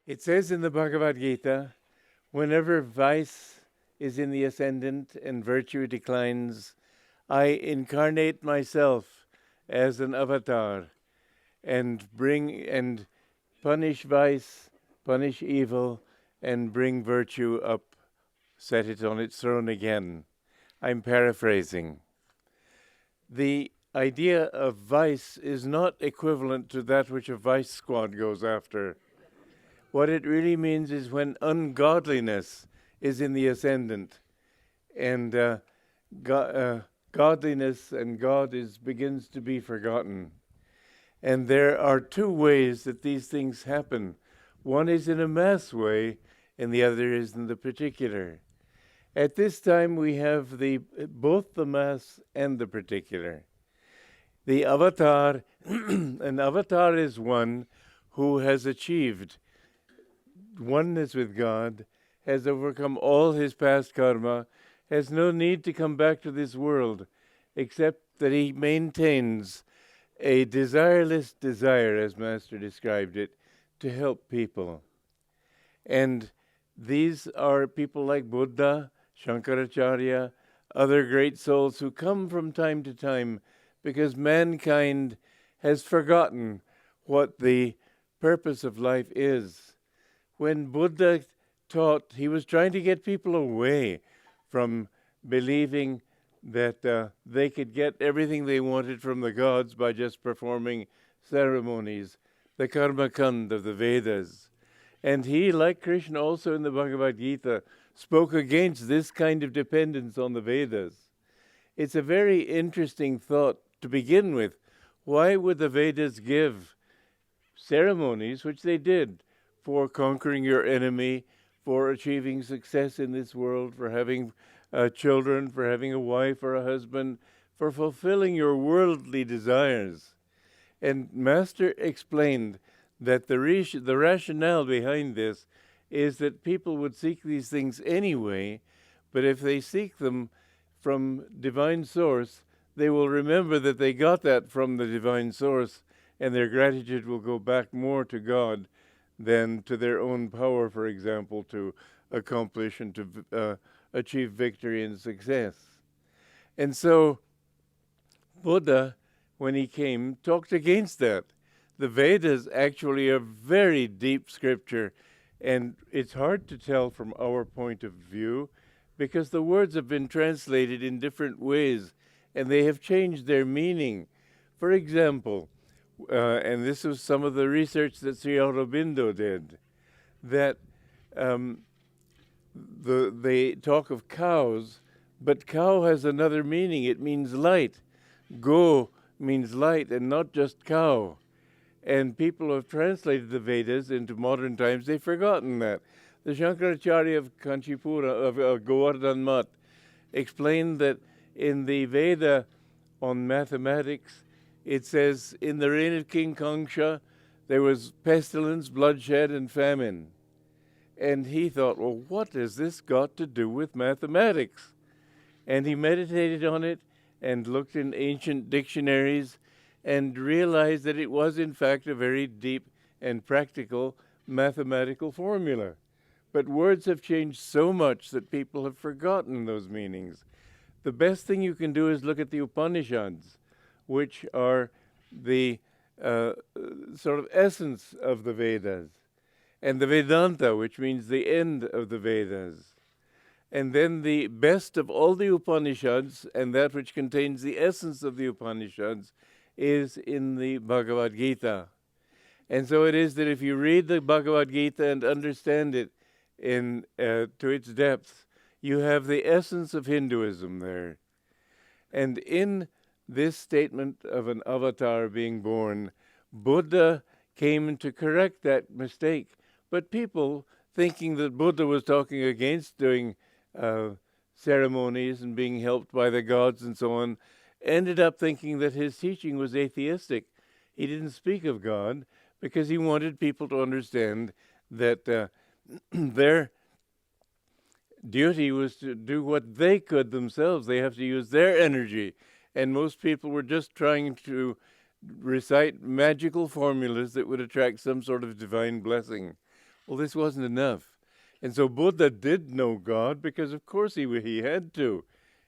It says in the Bhagavad Gita, whenever vice is in the ascendant and virtue declines, I incarnate myself as an avatar and punish vice, punish evil, and bring virtue up, set it on its throne again. I'm paraphrasing. The idea of vice is not equivalent to that which a vice squad goes after. What it really means is when ungodliness is in the ascendant and godliness and God begins to be forgotten. And there are two ways that these things happen. One is in a mass way, and the other is in the particular. At this time, we have both the mass and the particular. The avatar, an avatar is one who has achieved oneness with God, has overcome all his past karma, has no need to come back to this world, except that he maintains a desireless desire, as Master described it, to help people. And these are people like Buddha, Shankaracharya, other great souls who come from time to time because mankind has forgotten what the purpose of life is. When Buddha taught, he was trying to get people away from believing that they could get everything they wanted from the gods by just performing ceremonies, the karma kand of the Vedas. And he, like Krishna also in the Bhagavad Gita, spoke against this kind of dependence on the Vedas. It's a very interesting thought to begin with. Why would the Vedas give ceremonies, which they did, for conquering your enemy, for achieving success in this world, for having children, for having a wife or a husband, for fulfilling your worldly desires? And Master explained that the rationale behind this is that people would seek these things anyway, but if they seek them from divine source, they will remember that they got that from the divine source, and their gratitude will go back more to God than to their own power, for example, to accomplish and to achieve victory and success. And so Buddha, when he came, talked against that. The Vedas actually are very deep scripture, and it's hard to tell from our point of view because the words have been translated in different ways and they have changed their meaning. For example, and this was some of the research that Sri Aurobindo did, that they talk of cows, but cow has another meaning. It means light. Go means light and not just cow. And people who have translated the Vedas into modern times, they've forgotten that. The Shankaracharya of Kanchipura, of Govardhan Mutt, explained that in the Veda on mathematics, it says, in the reign of King Kangsha, there was pestilence, bloodshed, and famine. And he thought, well, what has this got to do with mathematics? And he meditated on it and looked in ancient dictionaries and realized that it was, in fact, a very deep and practical mathematical formula. But words have changed so much that people have forgotten those meanings. The best thing you can do is look at the Upanishads, which are the sort of essence of the Vedas, and the Vedanta, which means the end of the Vedas. And then the best of all the Upanishads, and that which contains the essence of the Upanishads, is in the Bhagavad Gita. And so it is that if you read the Bhagavad Gita and understand it to its depth, you have the essence of Hinduism there. And in this statement of an avatar being born, Buddha came to correct that mistake. But people, thinking that Buddha was talking against doing ceremonies and being helped by the gods and so on, ended up thinking that his teaching was atheistic. He didn't speak of God because he wanted people to understand that their duty was to do what they could themselves. They have to use their energy. And most people were just trying to recite magical formulas that would attract some sort of divine blessing. Well, this wasn't enough. And so Buddha did know God because, of course, he had to.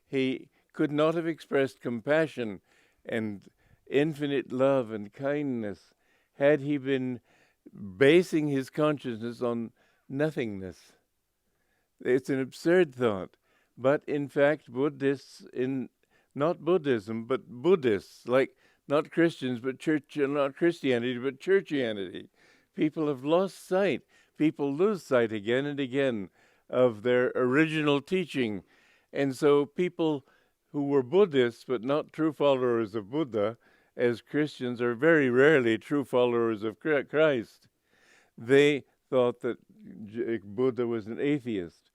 He could not have expressed compassion and infinite love and kindness had he been basing his consciousness on nothingness. It's an absurd thought. But in fact, Buddhists, in not Buddhism, but Buddhists, like not Christians, but church, not Christianity, but churchianity, people have lost sight. People lose sight again and again of their original teaching. And so people who were Buddhists, but not true followers of Buddha, as Christians are very rarely true followers of Christ. They thought that Buddha was an atheist.